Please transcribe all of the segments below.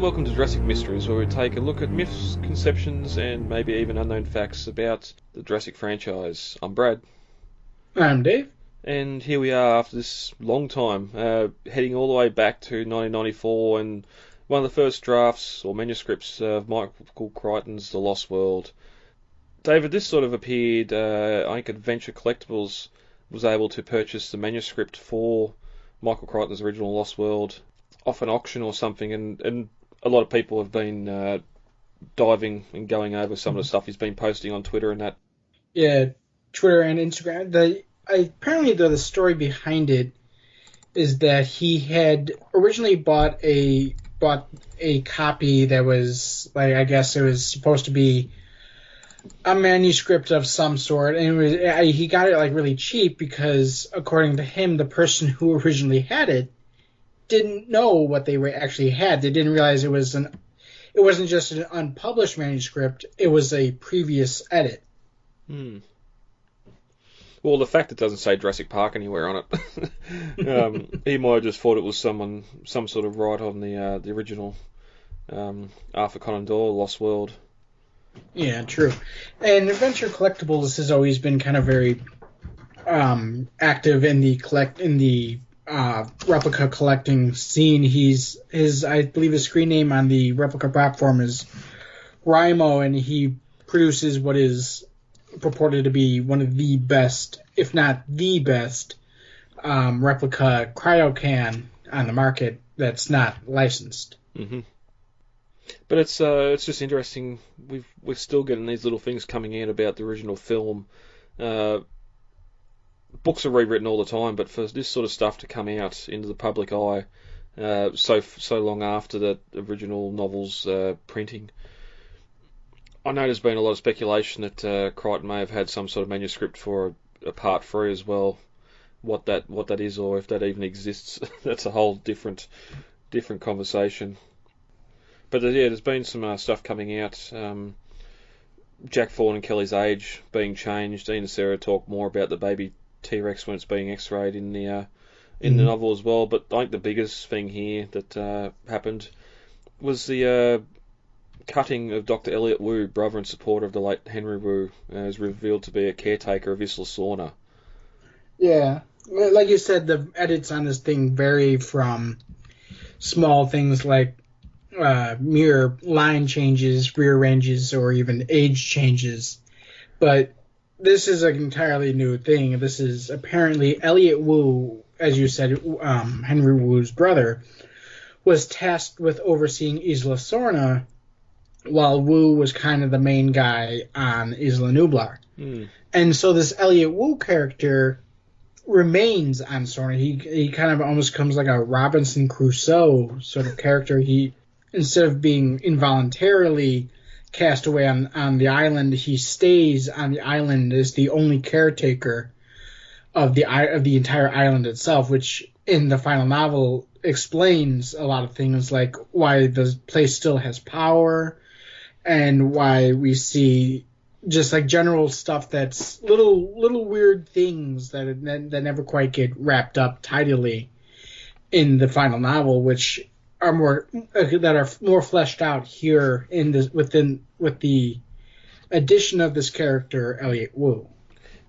welcome to Jurassic Mysteries, where we take a look at myths, conceptions, and maybe even unknown facts about the Jurassic franchise. I'm Brad. I'm Dave. And here we are after this long time, heading all the way back to 1994 and one of the first drafts or manuscripts of Michael Crichton's The Lost World. David, this sort of appeared, I think Adventure Collectibles was able to purchase the manuscript for Michael Crichton's original Lost World off an auction or something, and a lot of people have been diving and going over some of the stuff he's been posting on Twitter and that. Yeah, Twitter and Instagram. Apparently the story behind it is that he had originally bought a copy that was, like, I guess it was supposed to be a manuscript of some sort, and he got it like really cheap because, according to him, the person who originally had it didn't know what they actually had. They didn't realize it wasn't just an unpublished manuscript; it was a previous edit. Well, the fact it doesn't say Jurassic Park anywhere on it, he might have just thought it was some sort of write on the original Arthur Conan Doyle Lost World. Yeah, true. And Adventure Collectibles has always been kind of very active in the replica collecting scene. I believe his screen name on the replica platform is Rymo, and he produces what is purported to be one of the best, if not the best, replica cryocan on the market that's not licensed. Mm-hmm. But it's just interesting. We're still getting these little things coming out about the original film. Books are rewritten all the time, but for this sort of stuff to come out into the public eye so long after the original novel's printing, I know there's been a lot of speculation that Crichton may have had some sort of manuscript for a part 3 as well. What that is, or if that even exists, that's a whole different conversation. But yeah, there's been some stuff coming out. Jack Thorne and Kelly's age being changed. Ian and Sarah talk more about the baby T-Rex when it's being X-rayed in the novel as well. But I think the biggest thing here that happened was the cutting of Dr. Elliot Wu, brother and supporter of the late Henry Wu, is revealed to be a caretaker of Isla Sorna. Yeah, like you said, the edits on this thing vary from small things like mere line changes, rearranges, or even age changes. But this is an entirely new thing. This is apparently Elliot Wu, as you said, Henry Wu's brother, was tasked with overseeing Isla Sorna, while Wu was kind of the main guy on Isla Nublar. And so this Elliot Wu character remains on Sorna. He kind of almost comes like a Robinson Crusoe sort of character. He, instead of being involuntarily cast away on the island, he stays on the island as the only caretaker of the entire island itself, which in the final novel explains a lot of things, like why the place still has power, and why we see just like general stuff that's little weird things that never quite get wrapped up tidily in the final novel, which are more fleshed out here in this with the addition of this character Elliot Wu.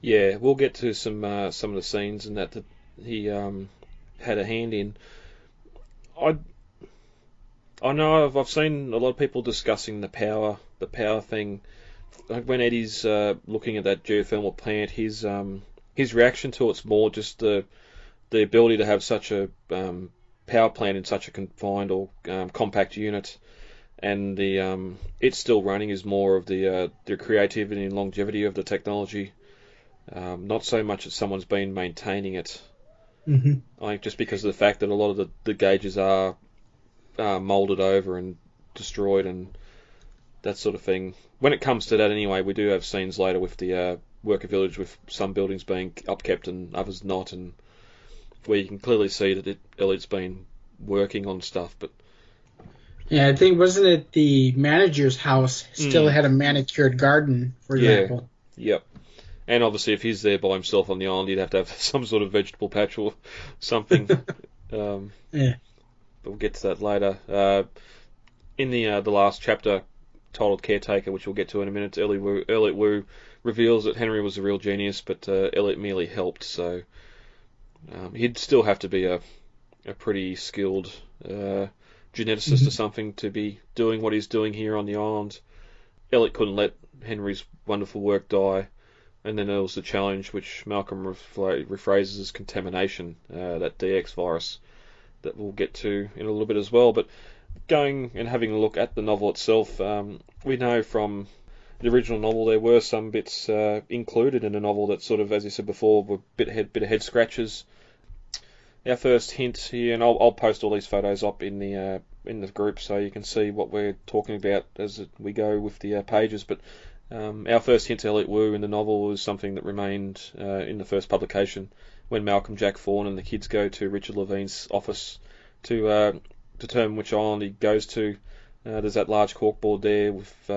Yeah, we'll get to some of the scenes and that he had a hand in. I know I've seen a lot of people discussing the power thing. Like when Eddie's looking at that geothermal plant, his reaction to it's more just the ability to have such a power plant in such a confined or compact unit, and the it's still running is more of the creativity and longevity of the technology, not so much that someone's been maintaining it. Mm-hmm. I think just because of the fact that a lot of the gauges are moulded over and destroyed and that sort of thing. When it comes to that anyway, we do have scenes later with the worker village with some buildings being upkept and others not, and where you can clearly see that Elliot's been working on stuff. But yeah, I think, wasn't it the manager's house still had a manicured garden, for example? Yep. And obviously if he's there by himself on the island, he'd have to have some sort of vegetable patch or something. Yeah. But we'll get to that later. in the last chapter titled Caretaker, which we'll get to in a minute, Elliot Wu reveals that Henry was a real genius, but Elliot merely helped. So he'd still have to be a pretty skilled geneticist or something to be doing what he's doing here on the island. Elliot couldn't let Henry's wonderful work die. And then there was the challenge, which Malcolm rephrases as contamination, that DX virus that we'll get to in a little bit as well. But going and having a look at the novel itself, we know from the original novel there were some bits included in the novel that sort of, as you said before, were bit of head scratches. Our first hint here, and I'll post all these photos up in the group so you can see what we're talking about as we go with the pages. But our first hint to Elliot Wu in the novel was something that remained in the first publication when Malcolm, Jack Fawn, and the kids go to Richard Levine's office to determine which island he goes to. There's that large corkboard there with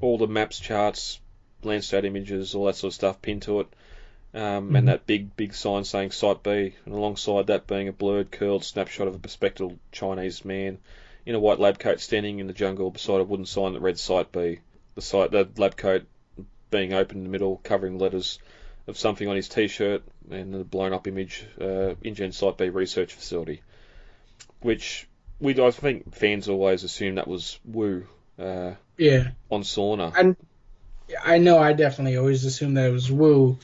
all the maps, charts, landscape images, all that sort of stuff pinned to it. And that big sign saying Site B, and alongside that being a blurred, curled snapshot of a bespectacled Chinese man in a white lab coat standing in the jungle beside a wooden sign that read Site B. The lab coat being open in the middle, covering letters of something on his t-shirt, and the blown up image, InGen Site B research facility, which I think fans always assume that was Wu. On Sorna. And I know I definitely always assumed that it was Wu.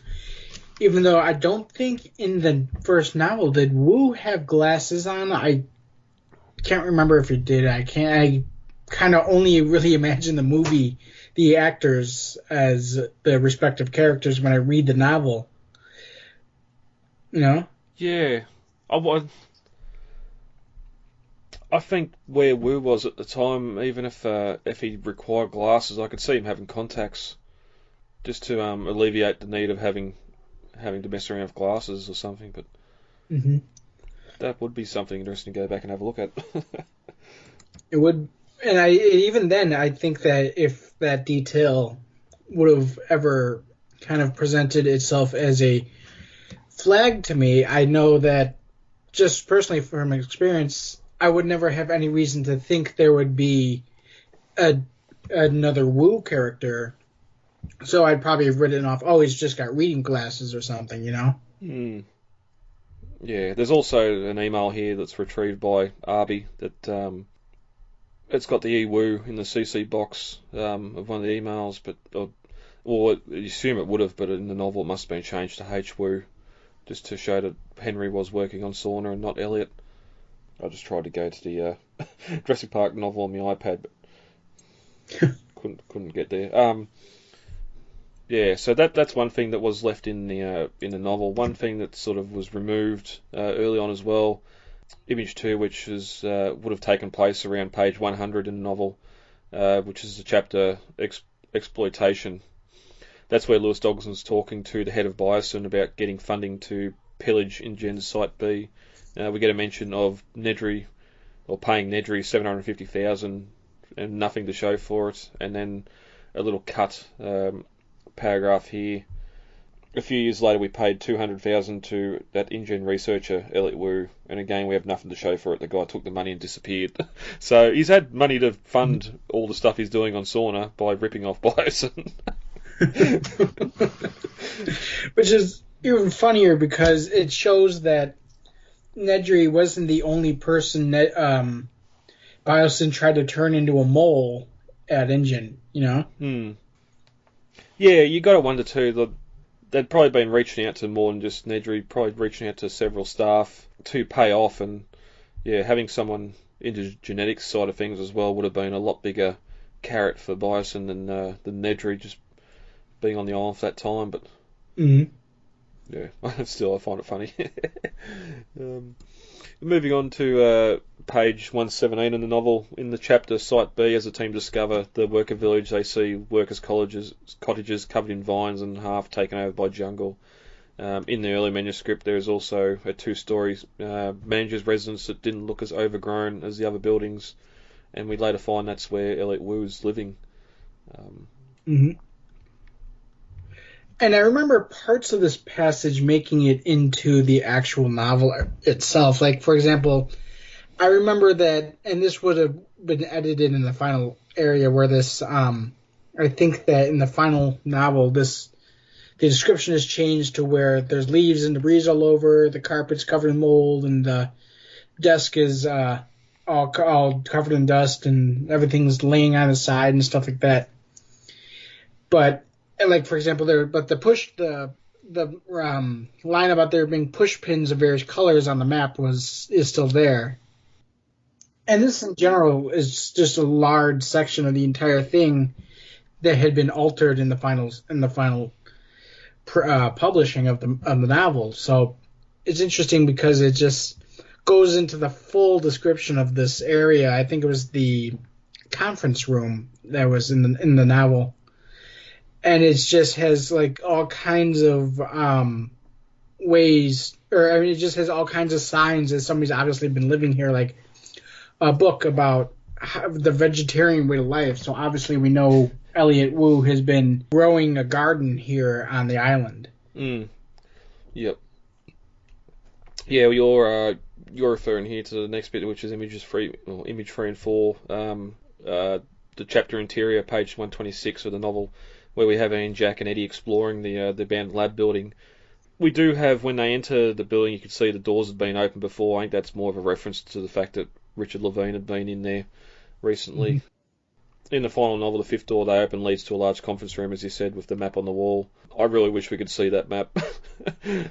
Even though I don't think in the first novel did Wu have glasses on. I can't remember if he did. I kind of only really imagine the actors as the respective characters when I read the novel. You know? Yeah. I think where Wu was at the time, even if he required glasses, I could see him having contacts just to alleviate the need of having to mess around with glasses or something. But that would be something interesting to go back and have a look at. It would, and even then, I think that if that detail would have ever kind of presented itself as a flag to me, I know that just personally from experience, I would never have any reason to think there would be another Wu character. So I'd probably have written off, oh, he's just got reading glasses or something, you know? Yeah, there's also an email here that's retrieved by Arby that it's got the E Wu in the CC box of one of the emails, but or you assume it would have, but in the novel it must have been changed to H Wu, just to show that Henry was working on Sorna and not Elliot. I just tried to go to the Jurassic Park novel on my iPad, but couldn't get there. Yeah, so that's one thing that was left in the novel. One thing that sort of was removed early on as well, Image 2, which would have taken place around page 100 in the novel, which is the chapter Exploitation. That's where Lewis Dogson's talking to the head of Biosin about getting funding to pillage InGen's Site B. We get a mention of Nedry, or paying Nedry $750,000 and nothing to show for it, and then a little cut paragraph here. A few years later, we paid $200,000 to that InGen researcher, Elliot Wu, and again, we have nothing to show for it. The guy took the money and disappeared. So he's had money to fund all the stuff he's doing on Sorna by ripping off Biosin. Which is even funnier because it shows that Nedry wasn't the only person that Biosin tried to turn into a mole at InGen, you know? Yeah, you got to wonder too that they'd probably been reaching out to more than just Nedry, probably reaching out to several staff to pay off, and yeah, having someone into the genetics side of things as well would have been a lot bigger carrot for Biosin than Nedry just being on the island for that time. But yeah, still I find it funny. Moving on to page 117 in the novel, in the chapter Site B, as the team discover the worker village, they see workers' cottages covered in vines and half taken over by jungle. In the early manuscript, there is also a two-story manager's residence that didn't look as overgrown as the other buildings, and we later find that's where Elliot Wu is living. And I remember parts of this passage making it into the actual novel itself. Like, for example, I remember that, and this would have been edited in the final area where this. I think that in the final novel, the description is changed to where there's leaves and debris all over, the carpet's covered in mold, and the desk is all covered in dust, and everything's laying on the side and stuff like that. But like for example, the line about there being push pins of various colors on the map is still there. And this in general is just a large section of the entire thing that had been altered in the final publishing of the novel. So it's interesting because it just goes into the full description of this area. I think it was the conference room that was in the novel, and it just has like all kinds of ways, or I mean, it just has all kinds of signs that somebody's obviously been living here, like a book about the vegetarian way of life. So obviously we know Elliot Wu has been growing a garden here on the island. Yep. Yeah, well, you're referring here to the next bit, which is image 3 and 4. The chapter interior, page 126 of the novel, where we have Ian, Jack, and Eddie exploring the abandoned lab building. We do have, when they enter the building, you can see the doors had been opened before. I think that's more of a reference to the fact that Richard Levine had been in there recently. Mm-hmm. In the final novel, the fifth door they open leads to a large conference room, as you said, with the map on the wall. I really wish we could see that map.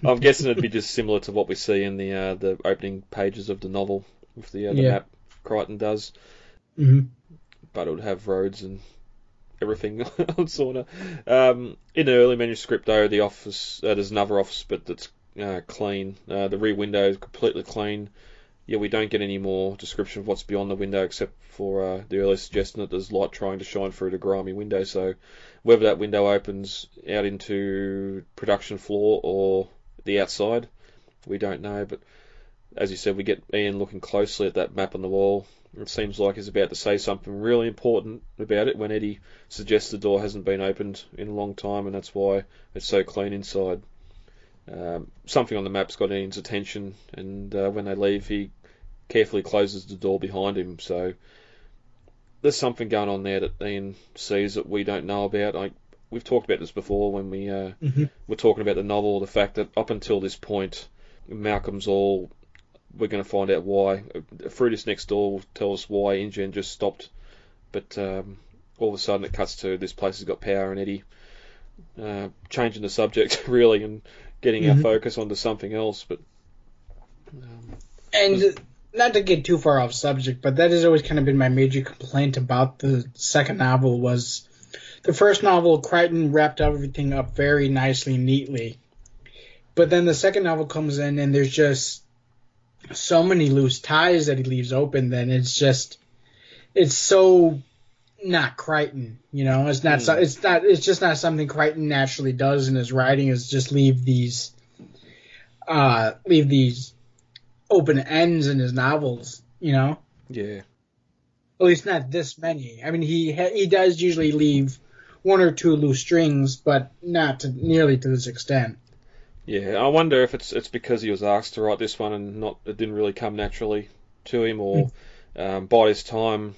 I'm guessing it'd be just similar to what we see in the opening pages of the novel, with the map Chricton does. Mm-hmm. But it would have roads and everything on Sorna. In the early manuscript, though, the office, there's another office, but that's clean. The rear window is completely clean. Yeah, we don't get any more description of what's beyond the window, except for the early suggestion that there's light trying to shine through the grimy window. So whether that window opens out into production floor or the outside, we don't know. But as you said, we get Ian looking closely at that map on the wall. It seems like he's about to say something really important about it when Eddie suggests the door hasn't been opened in a long time, and that's why it's so clean inside. Something on the map's got Ian's attention, and when they leave, he carefully closes the door behind him. So there's something going on there that Ian sees that we don't know about. We've talked about this before when we were talking about the novel, the fact that up until this point, Malcolm's all, we're going to find out why. Through this next door will tell us why InGen just stopped. But all of a sudden it cuts to this place has got power, and Eddie changing the subject, really, and getting our focus onto something else. But and not to get too far off subject, but that has always kind of been my major complaint about the second novel. Was the first novel, Chricton wrapped everything up very nicely and neatly, but then the second novel comes in and there's just so many loose ties that he leaves open. Then it's so not Chricton, you know. It's not. It's just not something Chricton naturally does in his writing. Is just leave these open ends in his novels, you know. Yeah. At least not this many. I mean, he does usually leave one or two loose strings, but not nearly to this extent. Yeah, I wonder if it's because he was asked to write this one and it didn't really come naturally to him, or by this time,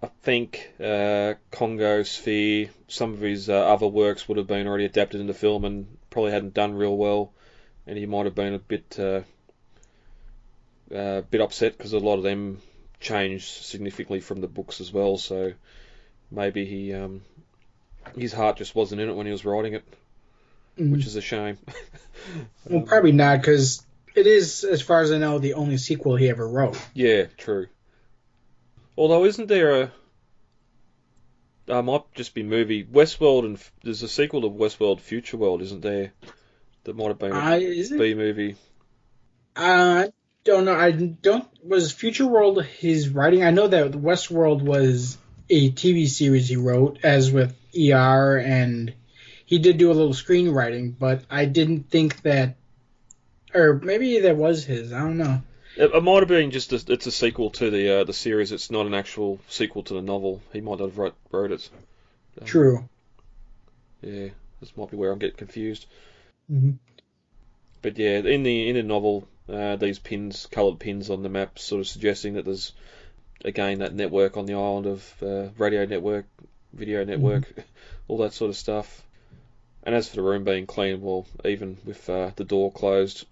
I think Congo Sphere, some of his other works would have been already adapted into film and probably hadn't done real well, and he might have been a bit upset because a lot of them changed significantly from the books as well. So maybe his heart just wasn't in it when he was writing it, which is a shame. Well, probably not, because it is, as far as I know, the only sequel he ever wrote. Yeah, true. Although, isn't there might just be movie Westworld, and there's a sequel to Westworld Future World, isn't there? That might have been a B movie. Don't know. Was Future World his writing? I know that Westworld was a TV series he wrote, as with ER, and he did do a little screenwriting, but I didn't think that, or maybe that was his. I don't know. It might have been just it's a sequel to the series. It's not an actual sequel to the novel. He might not have wrote it. True. Yeah, this might be where I'm getting confused. Mm-hmm. But yeah, in the novel, these coloured pins on the map, sort of suggesting that there's again, that network on the island of radio network, video network, all that sort of stuff. And as for the room being clean, well, even with the door closed,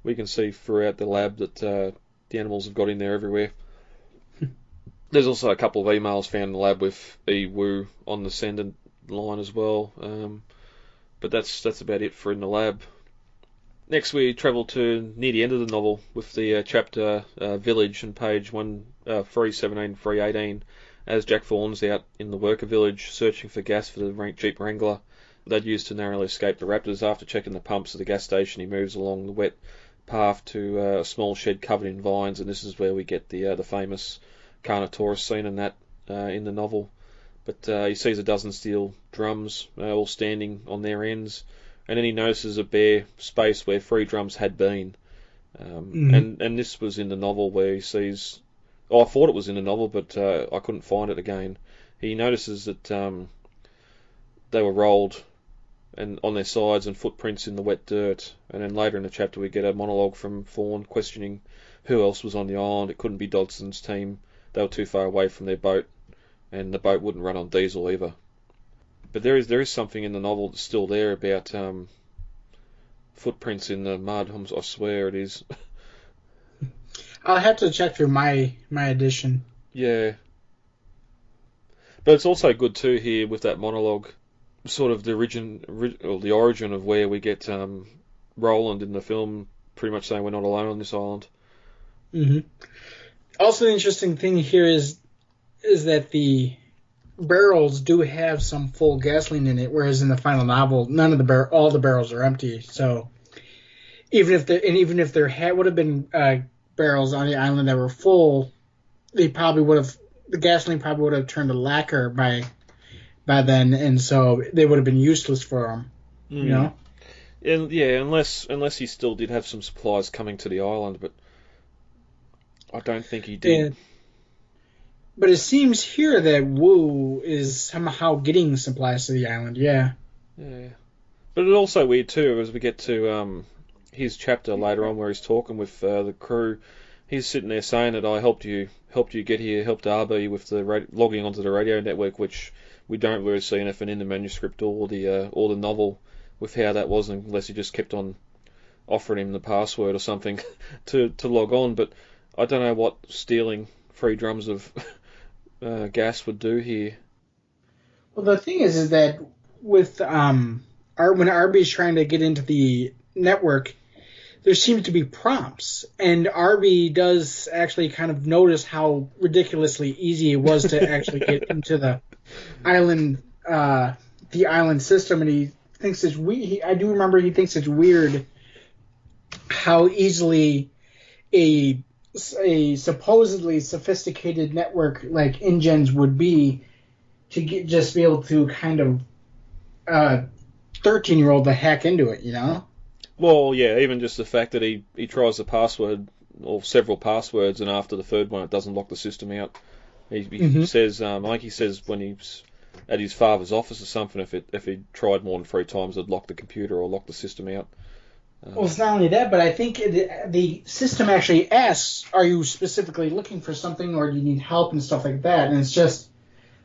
we can see throughout the lab that the animals have got in there everywhere. There's also a couple of emails found in the lab with Elliot Wu on the sender line as well. But that's about it for in the lab. Next, we travel to near the end of the novel with the chapter Village on page 317, 318, as Jack Thorne's out in the worker village searching for gas for the Jeep Wrangler they'd used to narrowly escape the raptors. After checking the pumps at the gas station, he moves along the wet path to a small shed covered in vines, and this is where we get the famous Carnotaurus scene in the novel. But he sees a dozen steel drums all standing on their ends, and then he notices a bare space where 3 drums had been. And this was in the novel where he sees... Oh, I thought it was in the novel, but I couldn't find it again. He notices that they were rolled and on their sides and footprints in the wet dirt. And then later in the chapter we get a monologue from Thorne questioning who else was on the island. It couldn't be Dodson's team. They were too far away from their boat, and the boat wouldn't run on diesel either. But there is something in the novel that's still there about footprints in the mud. I swear it is. I'll have to check through my edition. Yeah. But it's also good too here with that monologue, sort of the origin of where we get Roland in the film pretty much saying we're not alone on this island. Also, the interesting thing here is that the barrels do have some full gasoline in it, whereas in the final novel, all the barrels are empty. So even if there would have been barrels on the island that were full, the gasoline probably would have turned to lacquer by then, and so they would have been useless for them. You know? And yeah, unless he still did have some supplies coming to the island, but I don't think he did. But it seems here that Wu is somehow getting supplies to the island, yeah. Yeah. But it's also weird too, as we get to his chapter later on where he's talking with the crew. He's sitting there saying that I helped you get here, helped RB with the logging onto the radio network, which we don't really see anything in the manuscript or the novel with how that was, unless he just kept on offering him the password or something to log on. But I don't know what stealing 3 drums of gas would do here. Well, the thing is that with when RB's trying to get into the network, there seems to be prompts, and RB does actually kind of notice how ridiculously easy it was to actually get into the island system, and he thinks it's weird. I do remember he thinks it's weird how easily a supposedly sophisticated network like InGens would be to just be able to kind of 13-year-old to hack into it, you know? Well, yeah, even just the fact that he tries the password or several passwords, and after the third one it doesn't lock the system out. He says, I think he says when he's at his father's office or something, if he tried more than 3 times, it'd lock the computer or lock the system out. Well, it's not only that, but I think the system actually asks, are you specifically looking for something, or do you need help and stuff like that? And it's just,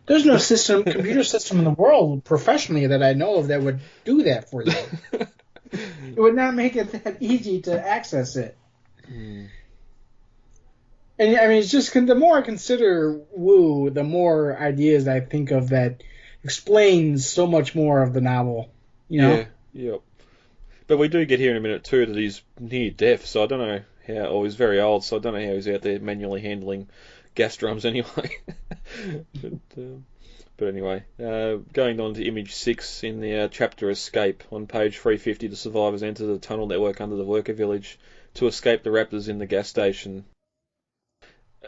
there's no computer system in the world professionally that I know of that would do that for you. It would not make it that easy to access it. And I mean, it's just, the more I consider Wu, the more ideas I think of that explains so much more of the novel. You know? Yeah. But we do get here in a minute too that he's near deaf, so I don't know how, or he's very old, so I don't know how he's out there manually handling gas drums anyway. But anyway, going on to image 6 in the chapter Escape on page 350, the survivors enter the tunnel network under the worker village to escape the raptors in the gas station.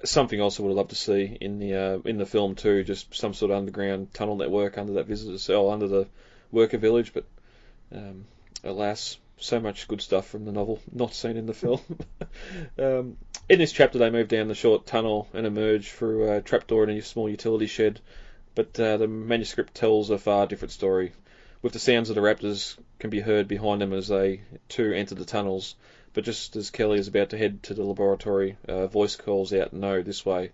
Something else I would love to see in the film too, just some sort of underground tunnel network under that visitor cell, under the worker village, but alas, so much good stuff from the novel, not seen in the film. In this chapter they move down the short tunnel and emerge through a trapdoor in a small utility shed, but the manuscript tells a far different story, with the sounds of the raptors can be heard behind them as they too enter the tunnels. But just as Kelly is about to head to the laboratory, voice calls out, "No, this way."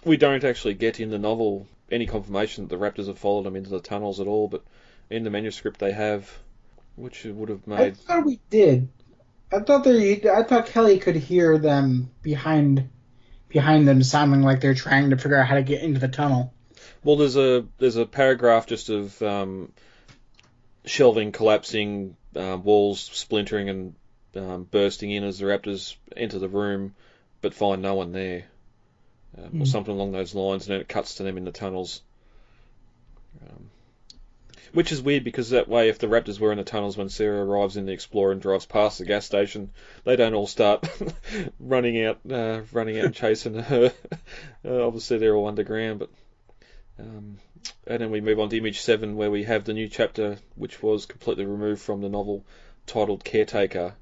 We don't actually get in the novel any confirmation that the raptors have followed them into the tunnels at all, but in the manuscript they have, which would have I made... thought we did. I thought Kelly could hear them behind them, sounding like they're trying to figure out how to get into the tunnel. Well, there's a paragraph just of shelving collapsing, walls splintering and bursting in as the raptors enter the room, but find no one there, or something along those lines, and then it cuts to them in the tunnels. Which is weird, because that way, if the raptors were in the tunnels when Sarah arrives in the Explorer and drives past the gas station, they don't all start running out and chasing her. Obviously, they're all underground, but... and then we move on to image 7, where we have the new chapter, which was completely removed from the novel, titled Caretaker.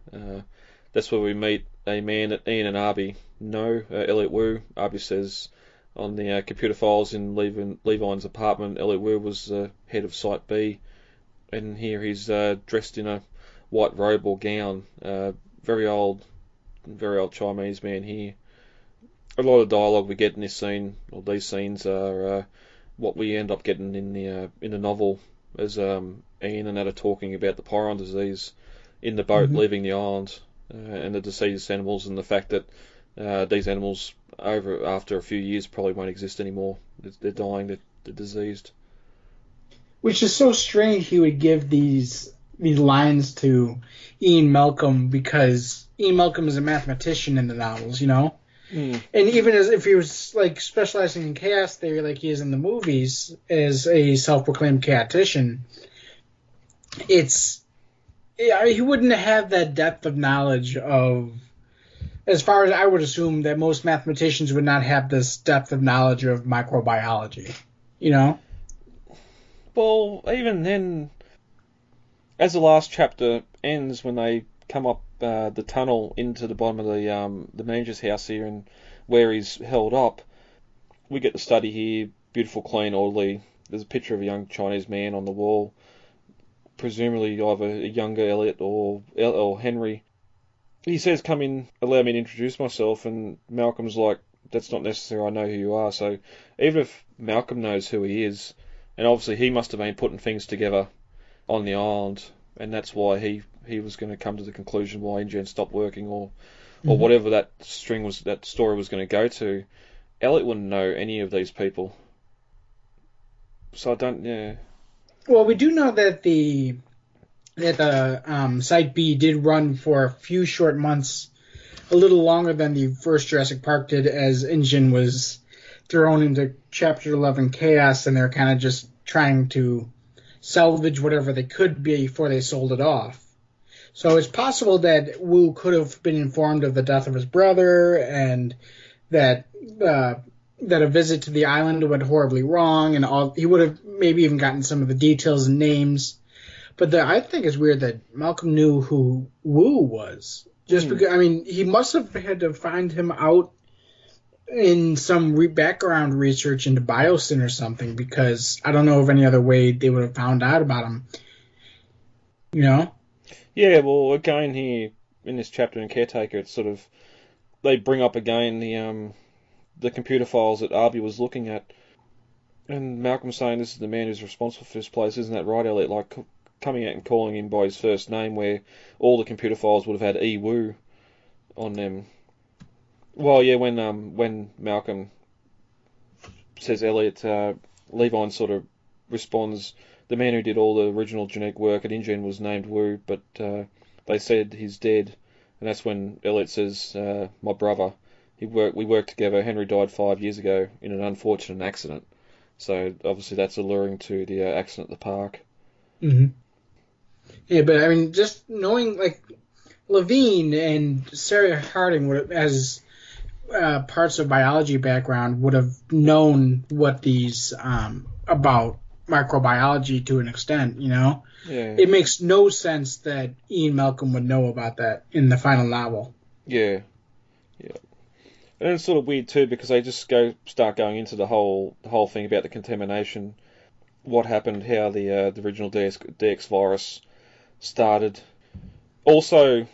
That's where we meet a man that Ian and Arby know, Elliot Wu. Arby says on the computer files in Levine's apartment, Elliot Wu was head of Site B, and here he's dressed in a white robe or gown. Very old Chinese man here. A lot of dialogue we get in this scene, or these scenes, are what we end up getting in the novel, as Ian and Nat are talking about the pyron disease in the boat leaving the island, and the diseased animals, and the fact that these animals after a few years probably won't exist anymore. They're dying. They're diseased. Which is so strange. He would give these lines to Ian Malcolm, because Ian Malcolm is a mathematician in the novels, you know. And even as if he was like specializing in chaos theory, like he is in the movies as a self-proclaimed chaotician, he wouldn't have that depth of knowledge of, as far as I would assume that most mathematicians would not have this depth of knowledge of microbiology, you know? Well, even then, as the last chapter ends, when they come up the tunnel into the bottom of the manager's house here, and where he's held up, we get the study here, beautiful, clean, orderly. There's a picture of a young Chinese man on the wall, presumably either a younger Elliot or Henry. He says, "Come in, allow me to introduce myself," and Malcolm's like, "That's not necessary, I know who you are." So even if Malcolm knows who he is, and obviously he must have been putting things together on the island, and that's why he was going to come to the conclusion why InGen stopped working, or whatever that story was going to go to. Elliot wouldn't know any of these people. So I don't, yeah. Well, we do know that the Site B did run for a few short months, a little longer than the first Jurassic Park did, as InGen was thrown into Chapter 11 chaos, and they're kind of just trying to salvage whatever they could before they sold it off. So it's possible that Wu could have been informed of the death of his brother, and that a visit to the island went horribly wrong, and he would have maybe even gotten some of the details and names. But I think it's weird that Malcolm knew who Wu was. Just because, I mean, he must have had to find him out in some background research into Biosyn or something, because I don't know of any other way they would have found out about him. You know? Yeah, well, again here in this chapter in Caretaker, it's sort of, they bring up again the computer files that Arby was looking at, and Malcolm's saying, "This is the man who's responsible for this place, isn't that right, Elliot?" Like, coming out and calling him by his first name, where all the computer files would have had E. Wu on them. Well, yeah, when Malcolm says Elliot, Levine sort of responds, "The man who did all the original genetic work at InGen was named Wu, but they said he's dead." And that's when Elliot says, "My brother. We worked together. Henry died 5 years ago in an unfortunate accident." So obviously that's alluring to the accident at the park. Mm-hmm. Yeah, but I mean, just knowing, like, Levine and Sarah Harding as parts of biology background would have known what these about microbiology to an extent, you know? Yeah. It makes no sense that Ian Malcolm would know about that in the final novel. Yeah. And it's sort of weird too, because they just start going into the whole thing about the contamination, what happened, how the original DX virus started. Also,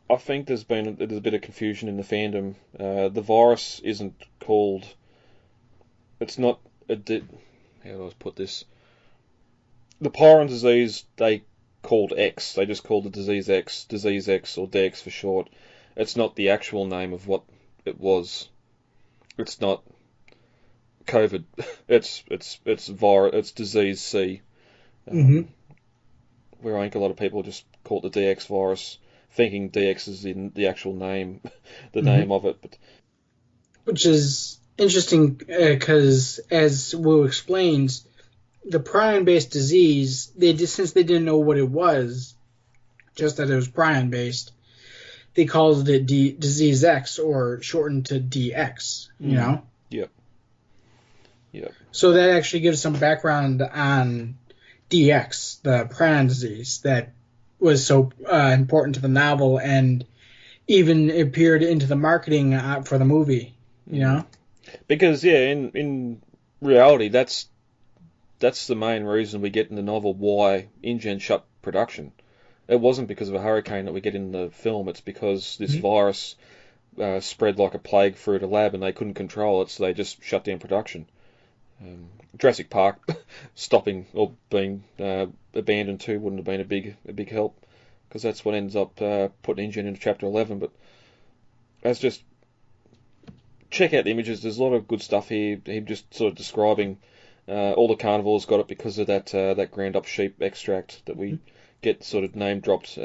I think there's a bit of confusion in the fandom. The virus isn't called it's not how do I put this? The pyron disease they called X. They just called the disease X, or DX for short. It's not the actual name of what it was. It's not COVID. It's disease C. Where I think a lot of people just call it the DX virus, thinking DX is in the actual name, the name of it. But which is interesting because, as Wu explains, the prion-based disease, since they didn't know what it was, just that it was prion-based, they called it disease X, or shortened to DX. You know. Yep. So that actually gives some background on DX, the prion disease that was so important to the novel and even appeared into the marketing for the movie. You know. Because in reality, that's the main reason we get in the novel why InGen shut production. It wasn't because of a hurricane that we get in the film. It's because this virus spread like a plague through the lab and they couldn't control it, so they just shut down production. Jurassic Park stopping or being abandoned too wouldn't have been a big help, because that's what ends up putting InGen into Chapter 11. But that's just... check out the images. There's a lot of good stuff here. Him just sort of describing all the carnivores got it because of that ground up sheep extract that we get sort of name dropped.